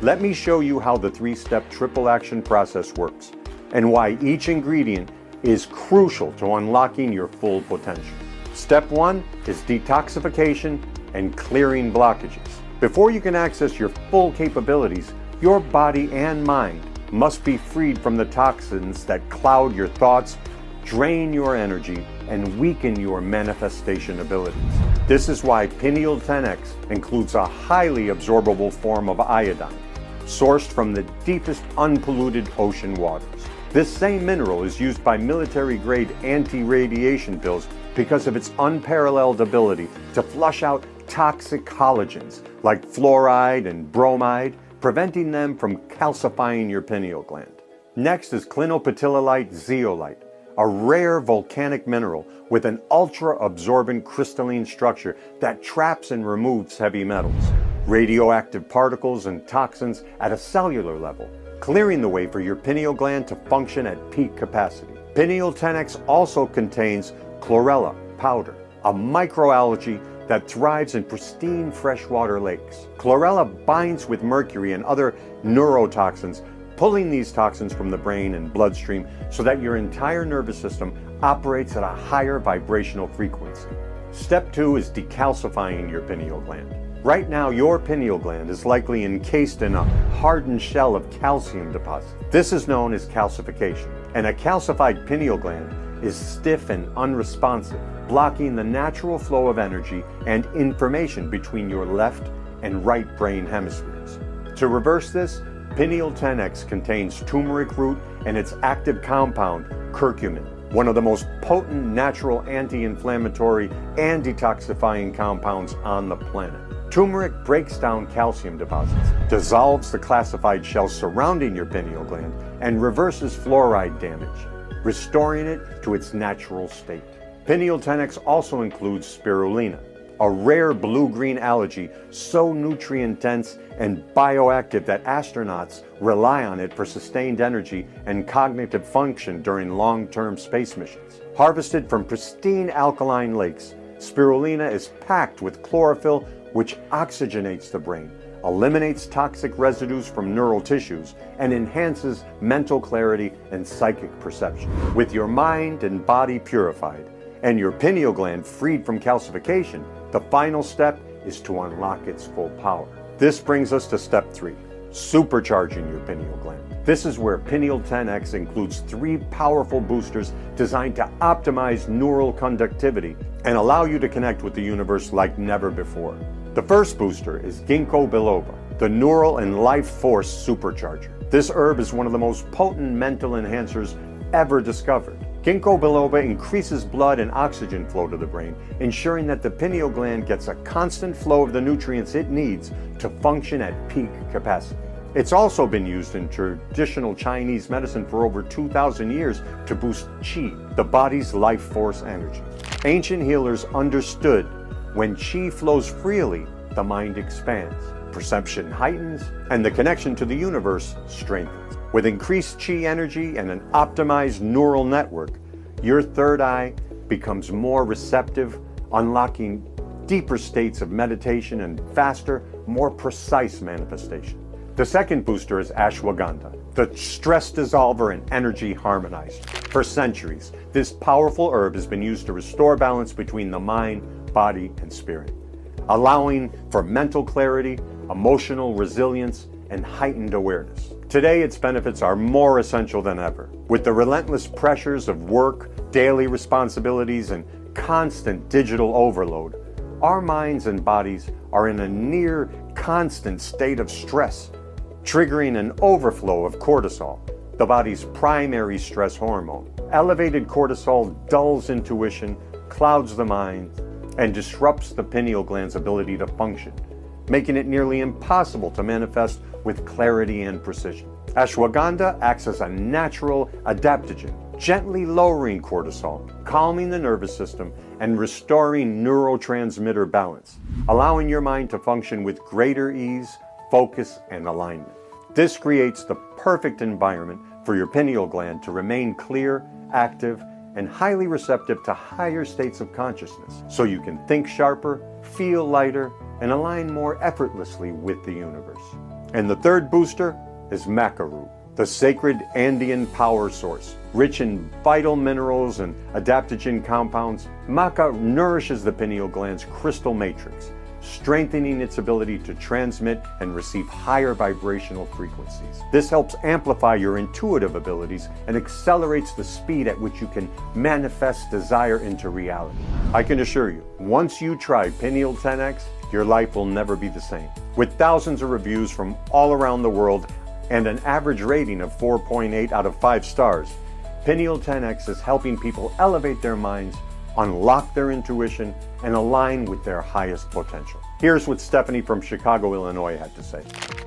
let me show you how the 3-step triple action process works and why each ingredient is crucial to unlocking your full potential. Step 1 is detoxification and clearing blockages. Before you can access your full capabilities, your body and mind must be freed from the toxins that cloud your thoughts, drain your energy, and weaken your manifestation abilities. This is why Pineal 10X includes a highly absorbable form of iodine, sourced from the deepest unpolluted ocean waters. This same mineral is used by military-grade anti-radiation pills because of its unparalleled ability to flush out toxic halogens like fluoride and bromide, preventing them from calcifying your pineal gland. Next is clinopatillolite zeolite, a rare volcanic mineral with an ultra-absorbent crystalline structure that traps and removes heavy metals, radioactive particles, and toxins at a cellular level, clearing the way for your pineal gland to function at peak capacity. Pineal 10X also contains chlorella powder, a microalgae that thrives in pristine freshwater lakes. Chlorella binds with mercury and other neurotoxins, pulling these toxins from the brain and bloodstream so that your entire nervous system operates at a higher vibrational frequency. Step 2 is decalcifying your pineal gland. Right now, your pineal gland is likely encased in a hardened shell of calcium deposits. This is known as calcification, and a calcified pineal gland is stiff and unresponsive, blocking the natural flow of energy and information between your left and right brain hemispheres. To reverse this, Pineal 10X contains turmeric root and its active compound, curcumin, one of the most potent natural anti-inflammatory and detoxifying compounds on the planet. Turmeric breaks down calcium deposits, dissolves the calcified shell surrounding your pineal gland, and reverses fluoride damage, restoring it to its natural state. Pineal 10X also includes spirulina, a rare blue-green algae so nutrient-dense and bioactive that astronauts rely on it for sustained energy and cognitive function during long-term space missions. Harvested from pristine alkaline lakes, spirulina is packed with chlorophyll, which oxygenates the brain, eliminates toxic residues from neural tissues, and enhances mental clarity and psychic perception. With your mind and body purified, and your pineal gland freed from calcification, the final step is to unlock its full power. This brings us to step 3, supercharging your pineal gland. This is where Pineal 10X includes 3 powerful boosters designed to optimize neural conductivity and allow you to connect with the universe like never before. The first booster is ginkgo biloba, the neural and life force supercharger. This herb is one of the most potent mental enhancers ever discovered. Ginkgo biloba increases blood and oxygen flow to the brain, ensuring that the pineal gland gets a constant flow of the nutrients it needs to function at peak capacity. It's also been used in traditional Chinese medicine for over 2,000 years to boost qi, the body's life force energy. Ancient healers understood when qi flows freely, the mind expands, perception heightens, and the connection to the universe strengthens. With increased qi energy and an optimized neural network, your third eye becomes more receptive, unlocking deeper states of meditation and faster, more precise manifestation. The second booster is ashwagandha, the stress dissolver and energy harmonizer. For centuries, this powerful herb has been used to restore balance between the mind, body, and spirit, allowing for mental clarity, emotional resilience, and heightened awareness. Today, its benefits are more essential than ever. With the relentless pressures of work, daily responsibilities, and constant digital overload, our minds and bodies are in a near constant state of stress, triggering an overflow of cortisol, the body's primary stress hormone. Elevated cortisol dulls intuition, clouds the mind, and disrupts the pineal gland's ability to function, making it nearly impossible to manifest with clarity and precision. Ashwagandha acts as a natural adaptogen, gently lowering cortisol, calming the nervous system, and restoring neurotransmitter balance, allowing your mind to function with greater ease, focus, and alignment. This creates the perfect environment for your pineal gland to remain clear, active, and highly receptive to higher states of consciousness, so you can think sharper, feel lighter, and align more effortlessly with the universe. And the third booster is maca root, the sacred Andean power source. Rich in vital minerals and adaptogen compounds, maca nourishes the pineal gland's crystal matrix, strengthening its ability to transmit and receive higher vibrational frequencies. This helps amplify your intuitive abilities and accelerates the speed at which you can manifest desire into reality. I can assure you, once you try Pineal 10X, your life will never be the same. With thousands of reviews from all around the world and an average rating of 4.8 out of 5 stars, Pineal 10X is helping people elevate their minds, unlock their intuition, and align with their highest potential. Here's what Stephanie from Chicago, Illinois had to say.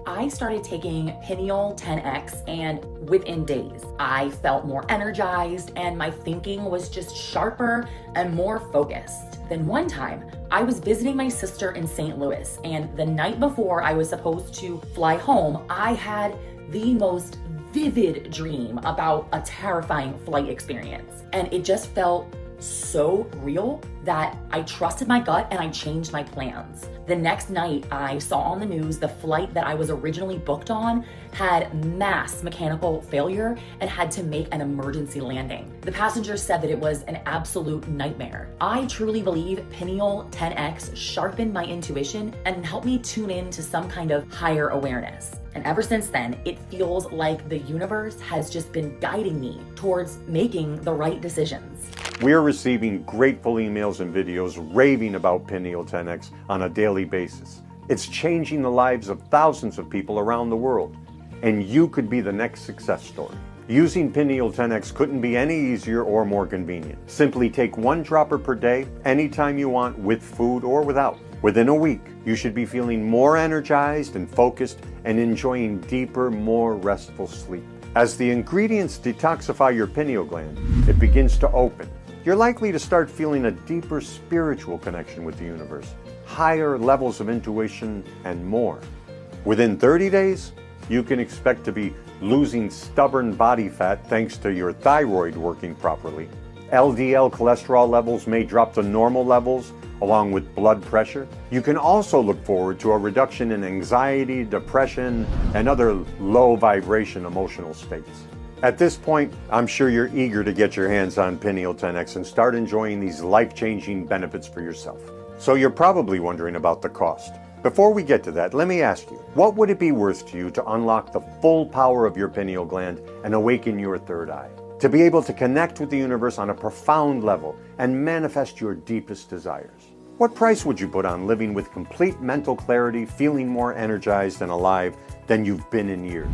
I started taking Pineal 10X, and within days, I felt more energized and my thinking was just sharper and more focused. Then one time, I was visiting my sister in St. Louis, and the night before I was supposed to fly home, I had the most vivid dream about a terrifying flight experience. And it just felt so real that I trusted my gut and I changed my plans. The next night, I saw on the news the flight that I was originally booked on had mass mechanical failure and had to make an emergency landing. The passengers said that it was an absolute nightmare. I truly believe Pineal 10X sharpened my intuition and helped me tune in to some kind of higher awareness. And ever since then, it feels like the universe has just been guiding me towards making the right decisions. We are receiving grateful emails and videos raving about Pineal 10X on a daily basis. It's changing the lives of thousands of people around the world, and you could be the next success story. Using Pineal 10X couldn't be any easier or more convenient. Simply take 1 dropper per day, anytime you want, with food or without. Within a week, you should be feeling more energized and focused and enjoying deeper, more restful sleep. As the ingredients detoxify your pineal gland, it begins to open. You're likely to start feeling a deeper spiritual connection with the universe, higher levels of intuition, and more. Within 30 days, you can expect to be losing stubborn body fat thanks to your thyroid working properly. LDL cholesterol levels may drop to normal levels, along with blood pressure. You can also look forward to a reduction in anxiety, depression, and other low vibration emotional states. At this point, I'm sure you're eager to get your hands on Pineal 10X and start enjoying these life-changing benefits for yourself. So you're probably wondering about the cost. Before we get to that, let me ask you, what would it be worth to you to unlock the full power of your pineal gland and awaken your third eye? To be able to connect with the universe on a profound level and manifest your deepest desires? What price would you put on living with complete mental clarity, feeling more energized and alive than you've been in years?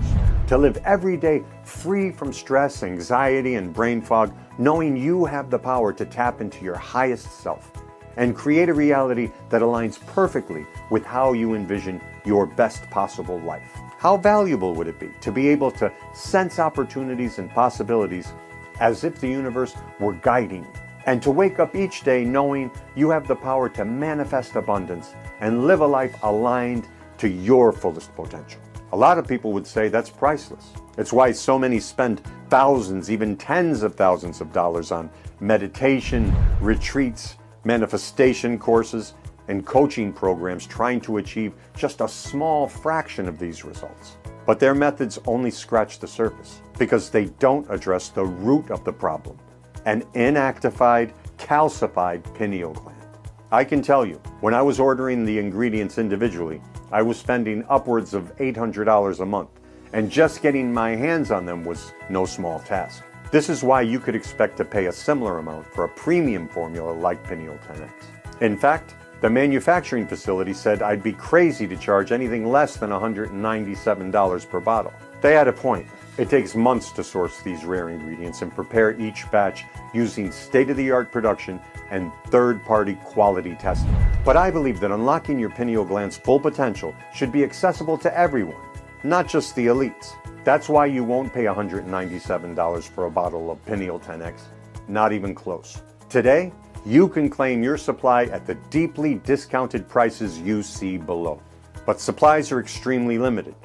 To live every day free from stress, anxiety, and brain fog, knowing you have the power to tap into your highest self and create a reality that aligns perfectly with how you envision your best possible life. How valuable would it be to be able to sense opportunities and possibilities as if the universe were guiding you, and to wake up each day knowing you have the power to manifest abundance and live a life aligned to your fullest potential? A lot of people would say that's priceless. It's why so many spend thousands, even tens of thousands of dollars on meditation, retreats, manifestation courses, and coaching programs trying to achieve just a small fraction of these results. But their methods only scratch the surface because they don't address the root of the problem, an inactivated, calcified pineal gland. I can tell you, when I was ordering the ingredients individually, I was spending upwards of $800 a month, and just getting my hands on them was no small task. This is why you could expect to pay a similar amount for a premium formula like Pineal 10X. In fact, the manufacturing facility said I'd be crazy to charge anything less than $197 per bottle. They had a point. It takes months to source these rare ingredients and prepare each batch using state-of-the-art production and third-party quality testing. But I believe that unlocking your pineal gland's full potential should be accessible to everyone, not just the elites. That's why you won't pay $197 for a bottle of Pineal 10X, not even close. Today, you can claim your supply at the deeply discounted prices you see below. But supplies are extremely limited.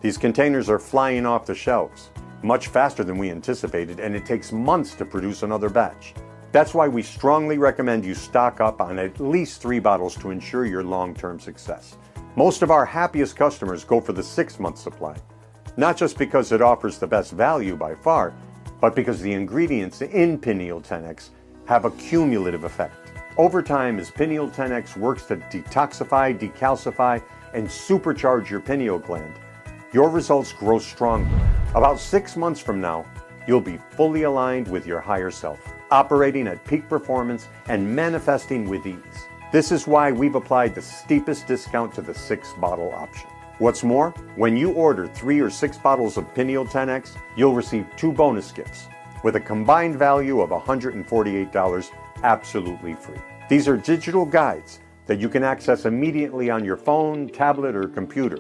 These containers are flying off the shelves much faster than we anticipated, and it takes months to produce another batch. That's why we strongly recommend you stock up on at least 3 bottles to ensure your long-term success. Most of our happiest customers go for the 6-month supply, not just because it offers the best value by far, but because the ingredients in Pineal 10X have a cumulative effect. Over time, as Pineal 10X works to detoxify, decalcify, and supercharge your pineal gland, your results grow stronger. About 6 months from now, you'll be fully aligned with your higher self, operating at peak performance and manifesting with ease. This is why we've applied the steepest discount to the 6-bottle option. What's more, when you order 3 or 6 bottles of Pineal 10X, you'll receive 2 bonus gifts with a combined value of $148 absolutely free. These are digital guides that you can access immediately on your phone, tablet, or computer,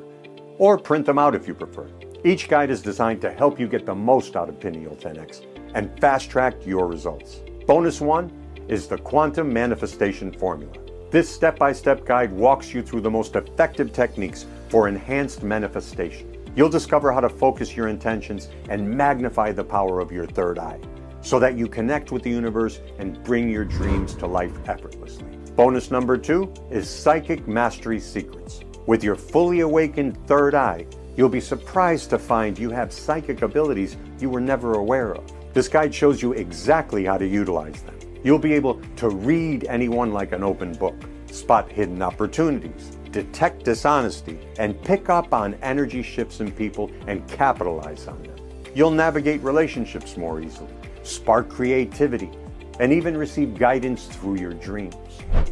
or print them out if you prefer. Each guide is designed to help you get the most out of Pineal 10X and fast-track your results. Bonus 1 is the Quantum Manifestation Formula. This step-by-step guide walks you through the most effective techniques for enhanced manifestation. You'll discover how to focus your intentions and magnify the power of your third eye, so that you connect with the universe and bring your dreams to life effortlessly. Bonus number 2 is Psychic Mastery Secrets. With your fully awakened third eye, you'll be surprised to find you have psychic abilities you were never aware of. This guide shows you exactly how to utilize them. You'll be able to read anyone like an open book, spot hidden opportunities, detect dishonesty, and pick up on energy shifts in people and capitalize on them. You'll navigate relationships more easily, spark creativity, and even receive guidance through your dreams.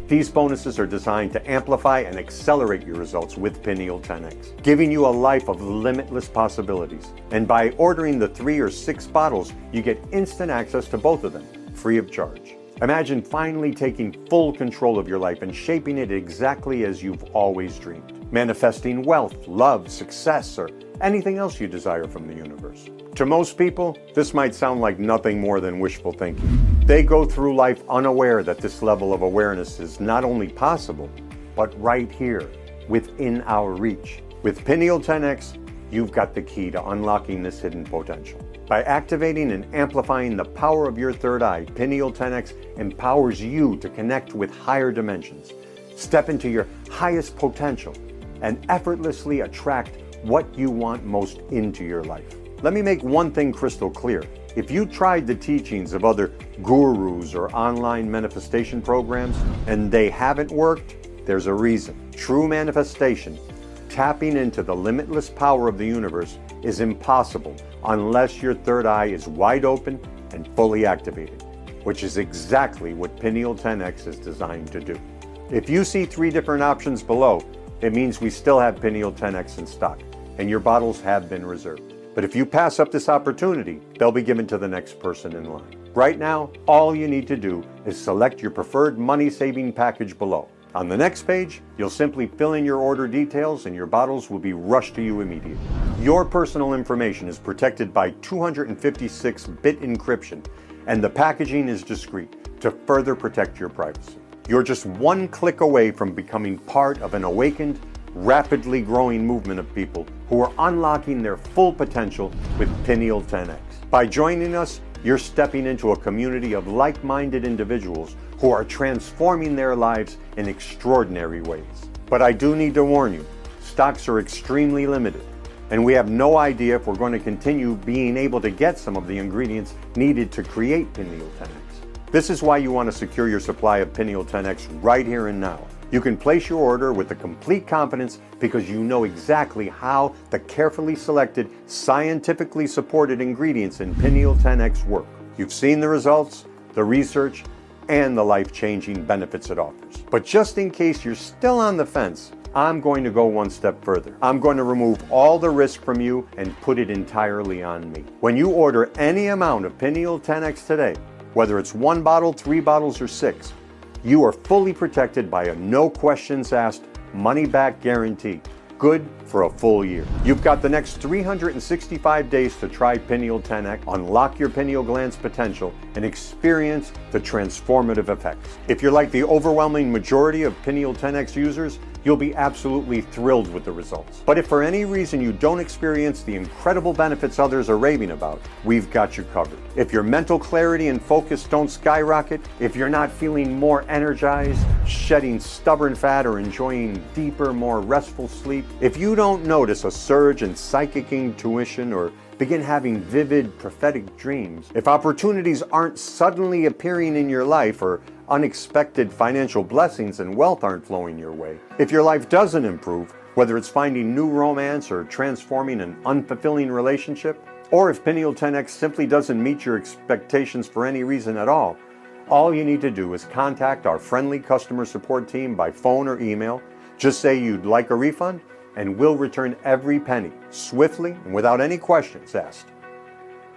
These bonuses are designed to amplify and accelerate your results with Pineal 10X, giving you a life of limitless possibilities. And by ordering the 3 or 6 bottles, you get instant access to both of them, free of charge. Imagine finally taking full control of your life and shaping it exactly as you've always dreamed, manifesting wealth, love, success, or anything else you desire from the universe. To most people, this might sound like nothing more than wishful thinking. They go through life unaware that this level of awareness is not only possible, but right here, within our reach. With Pineal 10X, you've got the key to unlocking this hidden potential. By activating and amplifying the power of your third eye, Pineal 10X empowers you to connect with higher dimensions, step into your highest potential, and effortlessly attract what you want most into your life. Let me make one thing crystal clear. If you tried the teachings of other gurus or online manifestation programs and they haven't worked, there's a reason. True manifestation, tapping into the limitless power of the universe, is impossible unless your third eye is wide open and fully activated, which is exactly what Pineal 10X is designed to do. If you see 3 different options below, it means we still have Pineal 10X in stock, and your bottles have been reserved. But if you pass up this opportunity, they'll be given to the next person in line. Right now, all you need to do is select your preferred money-saving package below. On the next page, you'll simply fill in your order details and your bottles will be rushed to you immediately. Your personal information is protected by 256-bit encryption, and the packaging is discreet to further protect your privacy. You're just one click away from becoming part of an awakened, rapidly growing movement of people who are unlocking their full potential with Pineal 10X. By joining us, you're stepping into a community of like-minded individuals who are transforming their lives in extraordinary ways. But I do need to warn you, stocks are extremely limited, and we have no idea if we're going to continue being able to get some of the ingredients needed to create Pineal 10X. This is why you want to secure your supply of Pineal 10X right here and now. You can place your order with the complete confidence because you know exactly how the carefully selected, scientifically supported ingredients in Pineal 10X work. You've seen the results, the research, and the life-changing benefits it offers. But just in case you're still on the fence, I'm going to go one step further. I'm going to remove all the risk from you and put it entirely on me. When you order any amount of Pineal 10X today, whether it's 1 bottle, 3 bottles, or 6, you are fully protected by a no questions asked, money back guarantee, good for a full year. You've got the next 365 days to try Pineal 10X, unlock your pineal gland's potential, and experience the transformative effects. If you're like the overwhelming majority of Pineal 10X users, you'll be absolutely thrilled with the results. But if for any reason you don't experience the incredible benefits others are raving about, we've got you covered. If your mental clarity and focus don't skyrocket, if you're not feeling more energized, shedding stubborn fat, or enjoying deeper, more restful sleep, if you don't notice a surge in psychic intuition or begin having vivid, prophetic dreams, if opportunities aren't suddenly appearing in your life, or unexpected financial blessings and wealth aren't flowing your way, if your life doesn't improve, whether it's finding new romance or transforming an unfulfilling relationship, or if Pineal 10X simply doesn't meet your expectations for any reason at all you need to do is contact our friendly customer support team by phone or email. Just say you'd like a refund, and we'll return every penny swiftly and without any questions asked.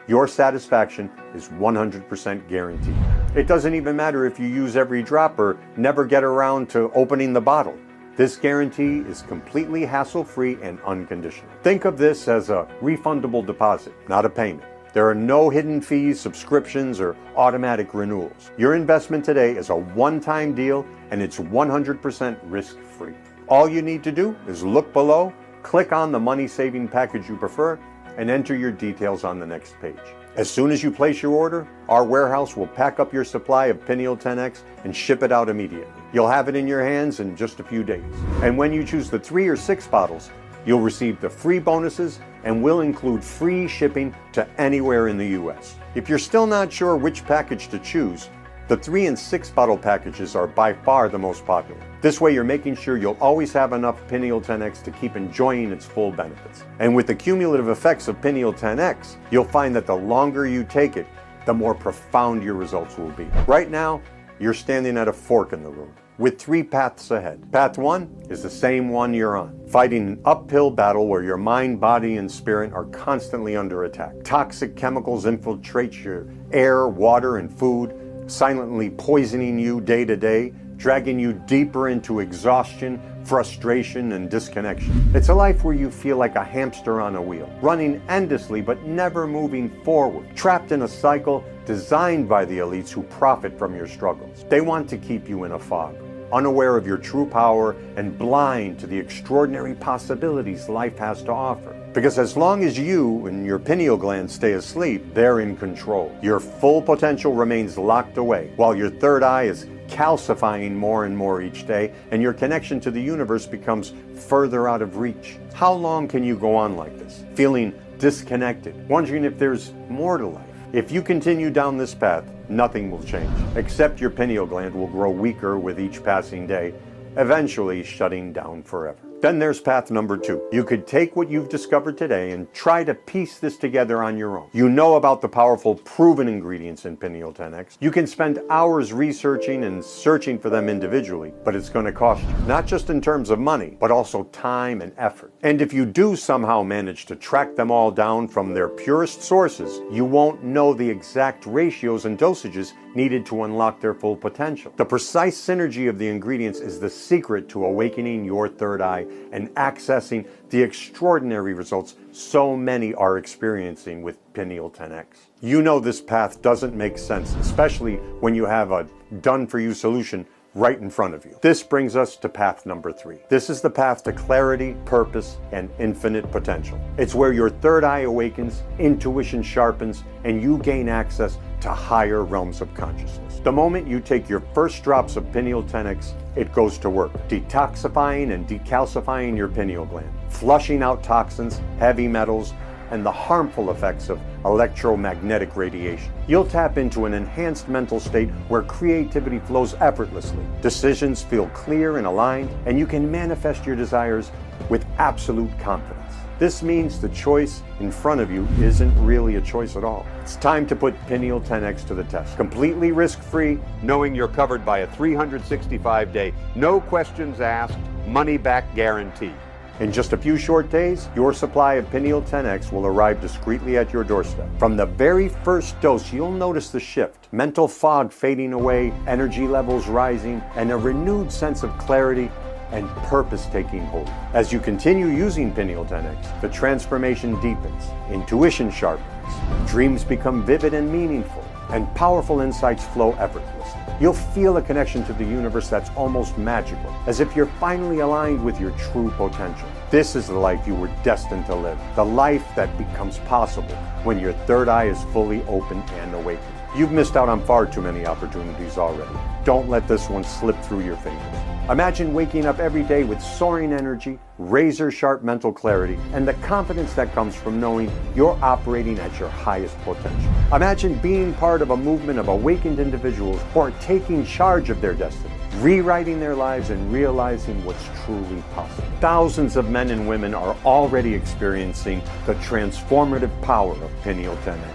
Your satisfaction is 100% guaranteed. It doesn't even matter if you use every drop or never get around to opening the bottle. This guarantee is completely hassle-free and unconditional. Think of this as a refundable deposit, not a payment. There are no hidden fees, subscriptions, or automatic renewals. Your investment today is a one-time deal, and it's 100% risk-free. All you need to do is look below, click on the money-saving package you prefer, and enter your details on the next page. As soon as you place your order, our warehouse will pack up your supply of Pineal 10X and ship it out immediately. You'll have it in your hands in just a few days. And when you choose the 3 or 6 bottles, you'll receive the free bonuses and will include free shipping to anywhere in the US. If you're still not sure which package to choose, the 3 and 6 bottle packages are by far the most popular. This way you're making sure you'll always have enough Pineal 10X to keep enjoying its full benefits. And with the cumulative effects of Pineal 10X, you'll find that the longer you take it, the more profound your results will be. Right now, you're standing at a fork in the road, with 3 paths ahead. Path 1 is the same one you're on, fighting an uphill battle where your mind, body, and spirit are constantly under attack. Toxic chemicals infiltrate your air, water, and food, silently poisoning you day to day, dragging you deeper into exhaustion, frustration, and disconnection. It's a life where you feel like a hamster on a wheel, running endlessly but never moving forward, trapped in a cycle designed by the elites who profit from your struggles. They want to keep you in a fog, unaware of your true power and blind to the extraordinary possibilities life has to offer. Because as long as you and your pineal gland stay asleep, they're in control. Your full potential remains locked away, while your third eye is calcifying more and more each day, and your connection to the universe becomes further out of reach. How long can you go on like this, feeling disconnected, wondering if there's more to life? If you continue down this path, nothing will change, except your pineal gland will grow weaker with each passing day, eventually shutting down forever. Then there's path number 2. You could take what you've discovered today and try to piece this together on your own. You know about the powerful proven ingredients in Pineal 10X. You can spend hours researching and searching for them individually, but it's going to cost you, not just in terms of money, but also time and effort. And if you do somehow manage to track them all down from their purest sources, you won't know the exact ratios and dosages needed to unlock their full potential. The precise synergy of the ingredients is the secret to awakening your third eye and accessing the extraordinary results so many are experiencing with Pineal 10X. You know this path doesn't make sense, especially when you have a done-for-you solution right in front of you. This brings us to path number 3. This is the path to clarity, purpose, and infinite potential. It's where your third eye awakens, intuition sharpens, and you gain access to higher realms of consciousness. The moment you take your first drops of Pineal 10X, it goes to work, detoxifying and decalcifying your pineal gland, flushing out toxins, heavy metals, and the harmful effects of electromagnetic radiation. You'll tap into an enhanced mental state where creativity flows effortlessly, decisions feel clear and aligned, and you can manifest your desires with absolute confidence. This means the choice in front of you isn't really a choice at all. It's time to put Pineal 10X to the test. Completely risk-free, knowing you're covered by a 365-day, no questions asked, money-back guarantee. In just a few short days, your supply of Pineal 10X will arrive discreetly at your doorstep. From the very first dose, you'll notice the shift. Mental fog fading away, energy levels rising, and a renewed sense of clarity and purpose taking hold. As you continue using Pineal 10X, the transformation deepens, intuition sharpens, dreams become vivid and meaningful, and powerful insights flow effortlessly. You'll feel a connection to the universe that's almost magical, as if you're finally aligned with your true potential. This is the life you were destined to live, the life that becomes possible when your third eye is fully open and awakened. You've missed out on far too many opportunities already. Don't let this one slip through your fingers. Imagine waking up every day with soaring energy, razor-sharp mental clarity, and the confidence that comes from knowing you're operating at your highest potential. Imagine being part of a movement of awakened individuals who are taking charge of their destiny, rewriting their lives and realizing what's truly possible. Thousands of men and women are already experiencing the transformative power of Pineal 10X.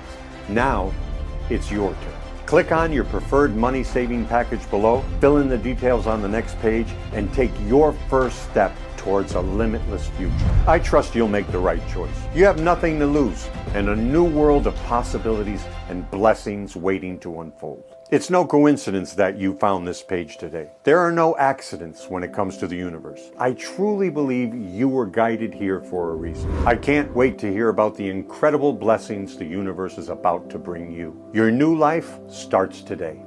Now, it's your turn. Click on your preferred money saving package below, fill in the details on the next page, and take your first step towards a limitless future. I trust you'll make the right choice. You have nothing to lose, and a new world of possibilities and blessings waiting to unfold. It's no coincidence that you found this page today. There are no accidents when it comes to the universe. I truly believe you were guided here for a reason. I can't wait to hear about the incredible blessings the universe is about to bring you. Your new life starts today.